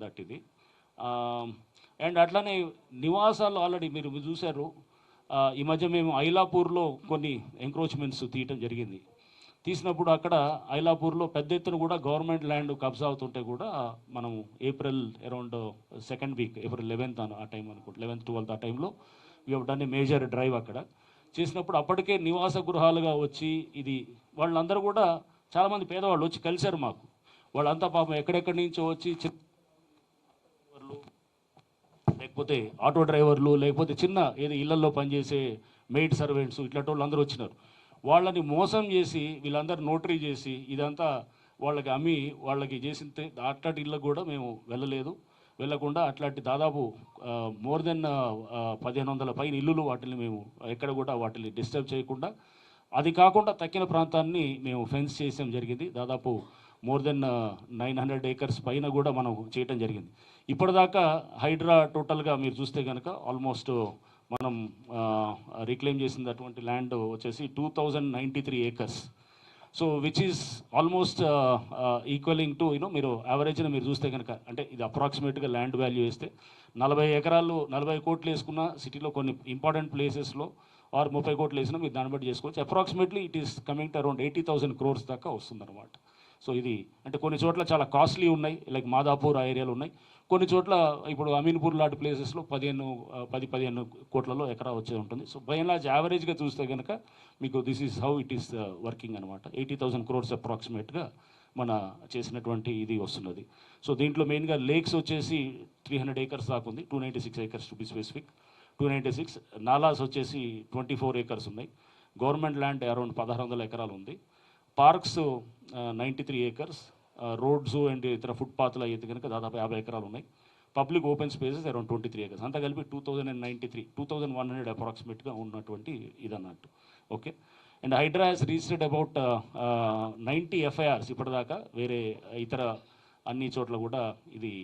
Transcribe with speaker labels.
Speaker 1: That ఇది. And అట్లానే నివాసాలు ఆల్రెడీ మీరు చూశారు. ఈ మధ్య మేము ఐలాపూర్లో కొన్ని ఎంక్రోచ్మెంట్స్ తీయటం జరిగింది. తీసినప్పుడు అక్కడ ఐలాపూర్లో పెద్ద ఎత్తున కూడా గవర్నమెంట్ ల్యాండ్ కబ్జా అవుతుంటే కూడా మనం April around second week April 11th ఆ టైం అనుకుంటా, 11th 12th ఆ టైంలో we have done a major drive అక్కడ చేసినప్పుడు అప్పటికే నివాస గృహాలుగా వచ్చి ఇది వాళ్ళందరూ కూడా చాలామంది పేదవాళ్ళు వచ్చి కలిశారు మాకు. వాళ్ళంతా పాపం ఎక్కడెక్కడి నుంచో వచ్చి లేకపోతే ఆటో డ్రైవర్లు లేకపోతే చిన్న ఏదో ఇళ్లలో పనిచేసే మెయిడ్ సర్వెంట్స్ ఇట్లాంటి వాళ్ళు అందరూ వచ్చినారు. వాళ్ళని మోసం చేసి వీళ్ళందరూ నోటరీ చేసి ఇదంతా వాళ్ళకి అమ్మి వాళ్ళకి చేసిన అట్లాంటి ఇళ్ళకు కూడా మేము వెళ్ళకుండా అట్లాంటి దాదాపు మోర్ దెన్ 1500 పైన ఇల్లులు వాటిని మేము ఎక్కడ కూడా వాటిని డిస్టర్బ్ చేయకుండా, అది కాకుండా తక్కిన ప్రాంతాన్ని మేము ఫెన్స్ చేయడం జరిగింది. దాదాపు మోర్ దెన్ 900 acres పైన కూడా మనం చేయటం జరిగింది. ఇప్పటిదాకా హైడ్రా టోటల్గా మీరు చూస్తే కనుక ఆల్మోస్ట్ మనం రిక్లెయిమ్ చేసినటువంటి ల్యాండ్ వచ్చేసి 2093 acres. So which is almost equalling to మీరు యావరేజ్గా మీరు చూస్తే కనుక, అంటే ఇది అప్రాక్సిమేట్గా ల్యాండ్ వాల్యూ వేస్తే 40 ఎకరాలు 40 కోట్లు వేసుకున్న సిటీలో కొన్ని ఇంపార్టెంట్ ప్లేసెస్లో ఆర్ 30 కోట్లు వేసినా మీరు దాన్ని బట్టి చేసుకోవచ్చు. Approximately it is coming to around 80,000 crores దాకా వస్తుందన్నమాట. సో ఇది అంటే కొన్ని చోట్ల చాలా కాస్ట్లీ ఉన్నాయి, లైక్ మాదాపూర్ ఆ ఏరియాలో ఉన్నాయి. కొన్ని చోట్ల ఇప్పుడు అమీన్పూర్ లాంటి ప్లేసెస్లో 10-15 కోట్లలో ఎకరా వచ్చే ఉంటుంది. సో బై అండ్ లార్జ్ యావరేజ్గా చూస్తే కనుక మీకు this is how it is working అనమాట. 80,000 crores అప్రాక్సిమేట్గా మన చేసినటువంటి ఇది వస్తున్నది. సో దీంట్లో మెయిన్గా లేక్స్ వచ్చేసి 300 acres దాకా ఉంది, 296 acres to be specific, 296. Nallahs వచ్చేసి 24 acres ఉన్నాయి. గవర్నమెంట్ ల్యాండ్ అరౌండ్ 1600 ఎకరాలు ఉంది. పార్క్స్ 93 acres, రోడ్స్ అండ్ ఇతర ఫుట్పాత్లు అయితే కనుక దాదాపు 50 ఎకరాలు ఉన్నాయి. Public open spaces around 23 acres. అంతా కలిపి 2100 అప్రాక్సిమేట్గా ఉన్నటువంటి ఇదన్నట్టు. Okay. And Hydraa has registered about 90 FIRs ఇప్పటిదాకా. వేరే ఇతర అన్ని చోట్ల కూడా ఇది